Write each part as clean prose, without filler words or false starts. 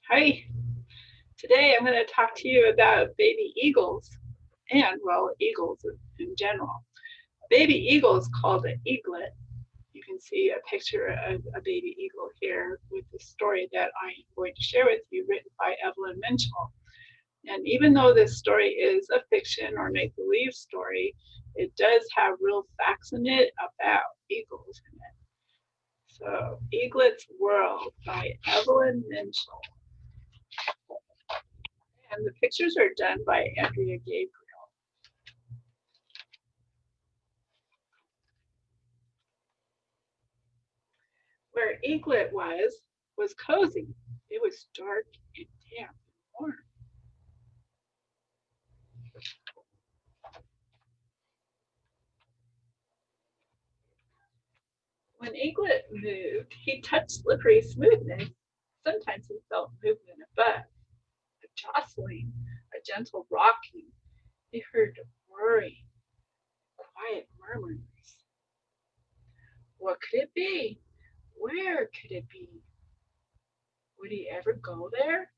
Hi, today I'm going to talk to you about baby eagles and, well, eagles in general. Baby eagle is called an eaglet. You can see a picture of a baby eagle here with the story that I'm going to share with you, written by Evelyn Minshull. And even though this story is a fiction or make-believe story, it does have real facts in it about eagles in it. So, Eaglet's World by Evelyn Minshull. And the pictures are done by Andrea Gabriel. Where Eaglet was cozy. It was dark and damp and warm. When Eaglet moved, he touched slippery smoothness. Sometimes he felt movement above, a jostling, a gentle rocking. He heard whirring, quiet murmurs. What could it be? Where could it be? Would he ever go there?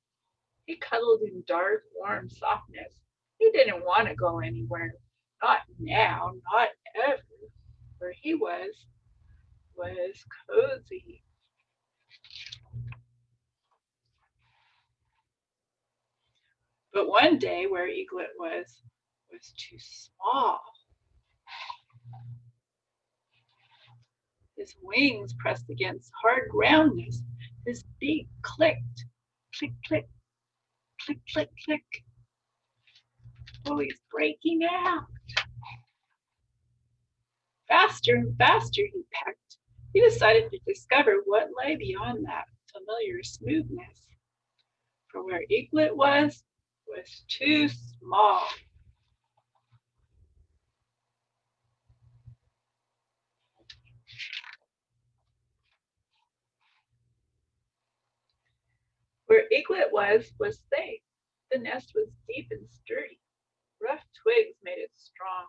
He cuddled in dark, warm softness. He didn't want to go anywhere. Not now, not ever. Where he was cozy. But one day where Eaglet was too small. His wings pressed against hard groundness. His beak clicked. Click, click, click, click, click. Oh, he's breaking out. Faster and faster he pecked. He decided to discover what lay beyond that familiar smoothness. For where Eaglet was too small. Where Eaglet was safe. The nest was deep and sturdy. Rough twigs made it strong.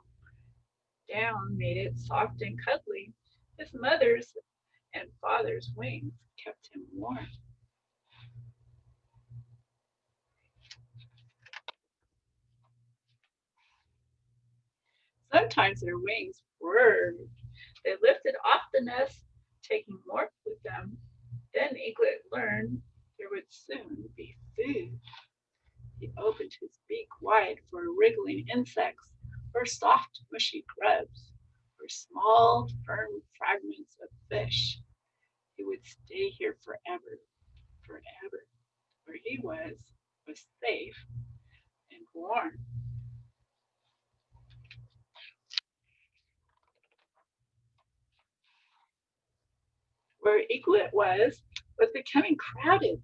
Down made it soft and cuddly. His mother's and father's wings kept him warm. Sometimes their wings whirred. They lifted off the nest, taking warmth with them. Then Eaglet learned there would soon be food. He opened his beak wide for wriggling insects, or soft, mushy grubs, or small, firm fragments of fish. He would stay here forever, forever. Where he was safe and warm. Where Eaglet was becoming crowded.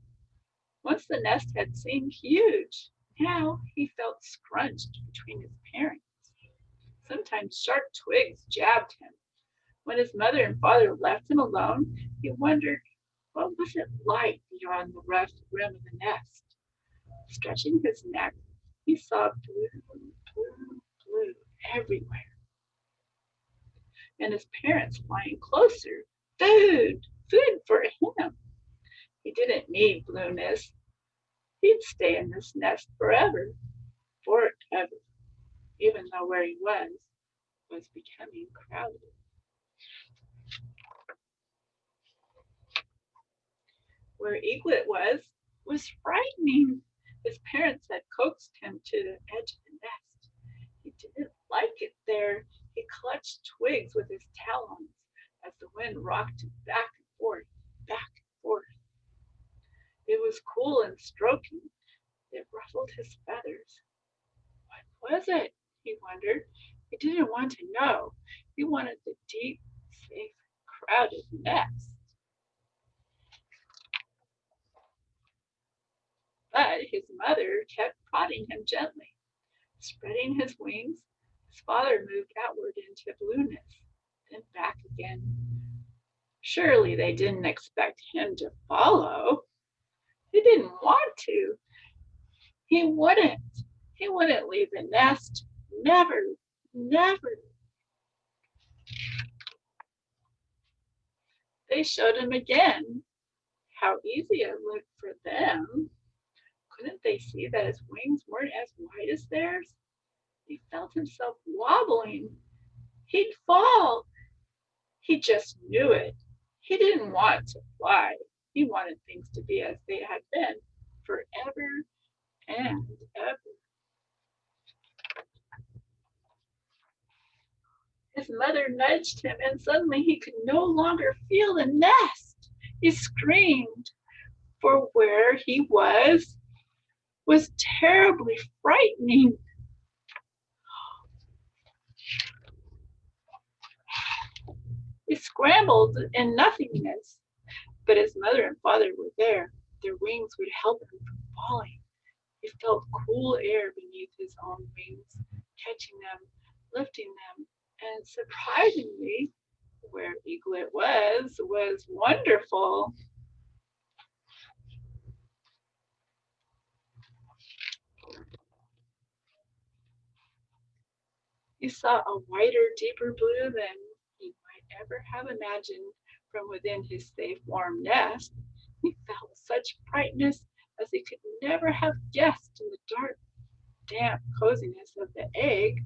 Once the nest had seemed huge. Now he felt scrunched between his parents. Sometimes sharp twigs jabbed him. When his mother and father left him alone, he wondered what was it like beyond the rough rim of the nest. Stretching his neck, he saw blue, blue, blue everywhere, and his parents flying closer. Food, food for him. He didn't need blueness. He'd stay in this nest forever, forever, even though where he was becoming crowded. Where Eaglet was frightening. His parents had coaxed him to the edge of the nest. He didn't like it there. He clutched twigs with his talons as the wind rocked him back and forth, back and forth. It was cool and stroking. It ruffled his feathers. What was it? He wondered. He didn't want to know. He wanted the deep, safe, crowded nest. But his mother kept prodding him gently. Spreading his wings, his father moved outward into blueness, then back again. Surely they didn't expect him to follow. He didn't want to. He wouldn't. He wouldn't leave the nest. Never, never. They showed him again how easy it looked for them. Couldn't they see that his wings weren't as wide as theirs? He felt himself wobbling. He'd fall. He just knew it. He didn't want to fly. He wanted things to be as they had been forever and ever. His mother nudged him, and suddenly he could no longer feel the nest. He screamed, for where he was terribly frightening. He scrambled in nothingness, but his mother and father were there. Their wings would help him from falling. He felt cool air beneath his own wings, catching them, lifting them, and surprisingly, where Eaglet was wonderful. He saw a wider, deeper blue than he might ever have imagined from within his safe, warm nest. He felt such brightness as he could never have guessed in the dark, damp coziness of the egg.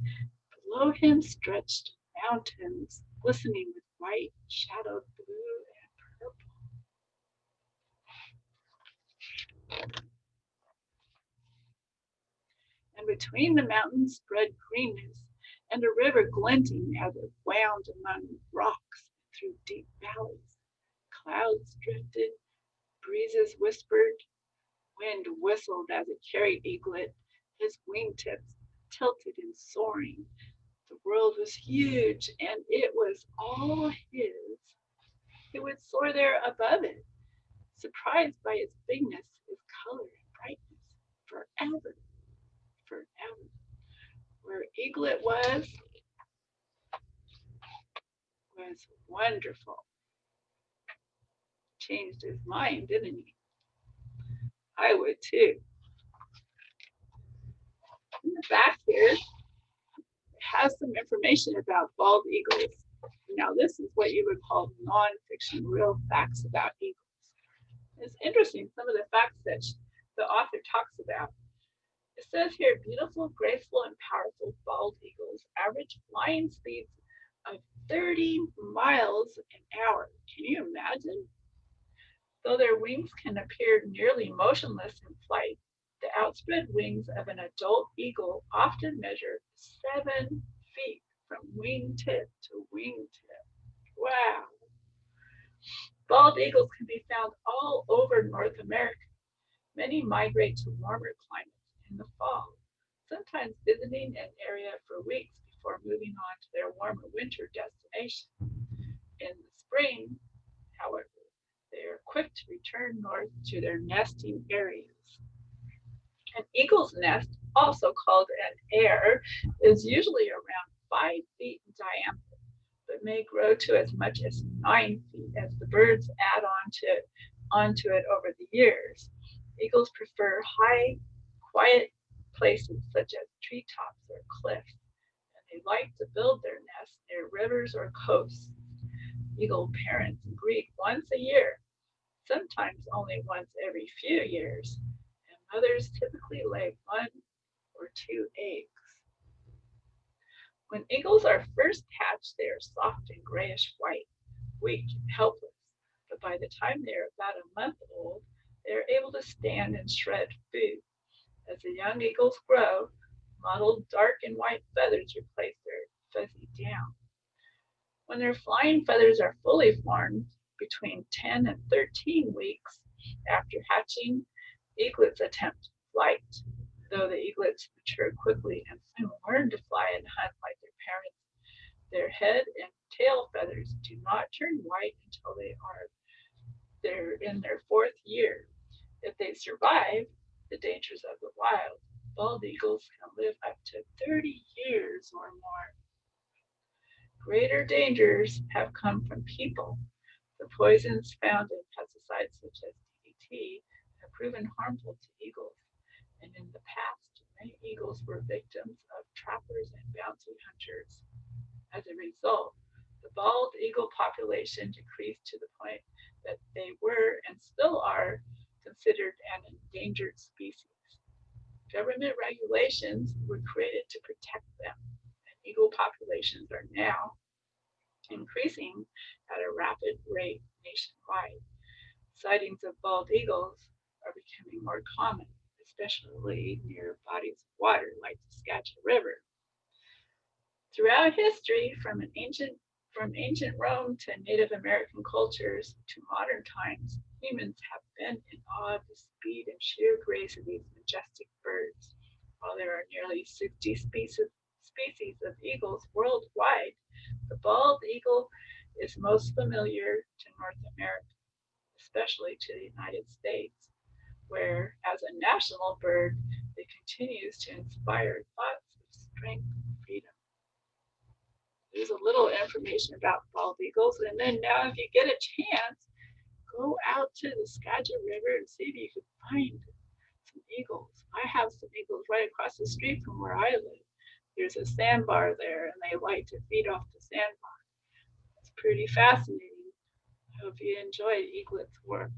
Below him stretched mountains, glistening with white, shadowed blue and purple. And between the mountains spread greenness, and a river glinting as it wound among rocks through deep valleys. Clouds drifted, breezes whispered, wind whistled as it carried Eaglet, his wingtips tilted and soaring. The world was huge, and it was all his. He would soar there above it, surprised by its bigness, its color and brightness, forever, forever. Where Eaglet was wonderful. Changed his mind, didn't he? I would too. In the back here, it has some information about bald eagles. Now, this is what you would call nonfiction, real facts about eagles. It's interesting, some of the facts that the author talks about. It says here, beautiful, graceful, and powerful bald eagles average flying speeds of 30 miles an hour. Can you imagine? Though their wings can appear nearly motionless in flight, the outspread wings of an adult eagle often measure 7 feet from wingtip to wingtip. Wow. Bald eagles can be found all over North America. Many migrate to warmer climates in the fall, sometimes visiting an area for weeks before moving on to their warmer winter destination. In the spring, however, they are quick to return north to their nesting areas. An eagle's nest, also called an air, is usually around 5 feet in diameter, but may grow to as much as 9 feet as the birds add onto it over the years. Eagles prefer high, quiet places such as treetops or cliffs, and they like to build their nests near rivers or coasts. Eagle parents breed once a year, sometimes only once every few years, and mothers typically lay 1 or 2 eggs. When eagles are first hatched, they are soft and grayish white, weak and helpless, but by the time they are about a month old, they are able to stand and shred food. As the young eagles grow, mottled dark and white feathers replace their fuzzy down. When their flying feathers are fully formed, between 10 and 13 weeks after hatching, eaglets attempt flight. Though the eaglets mature quickly and soon learn to fly and hunt like their parents, their head and tail feathers do not turn white until they're in their 4th year. If they survive the dangers of the wild, bald eagles can live up to 30 years or more. Greater dangers have come from people. The poisons found in pesticides such as DDT have proven harmful to eagles, and in the past, many eagles were victims of trappers and bounty hunters. As a result, the bald eagle population decreased to the point that they were and still are considered an endangered species. Government regulations were created to protect them, and eagle populations are now increasing at a rapid rate nationwide. Sightings of bald eagles are becoming more common, especially near bodies of water like the Skagit River. Throughout history, from ancient Rome to Native American cultures to modern times, humans have been in awe of the speed and sheer grace of these majestic birds. While there are nearly 60 species of eagles worldwide, the bald eagle is most familiar to North America, especially to the United States, where, as a national bird, it continues to inspire thoughts of strength and freedom. There's a little information about bald eagles. And then now, if you get a chance, go out to the Skagit River and see if you can find some eagles. I have some eagles right across the street from where I live. There's a sandbar there, and they like to feed off the sandbar. It's pretty fascinating. I hope you enjoyed Eaglet's work.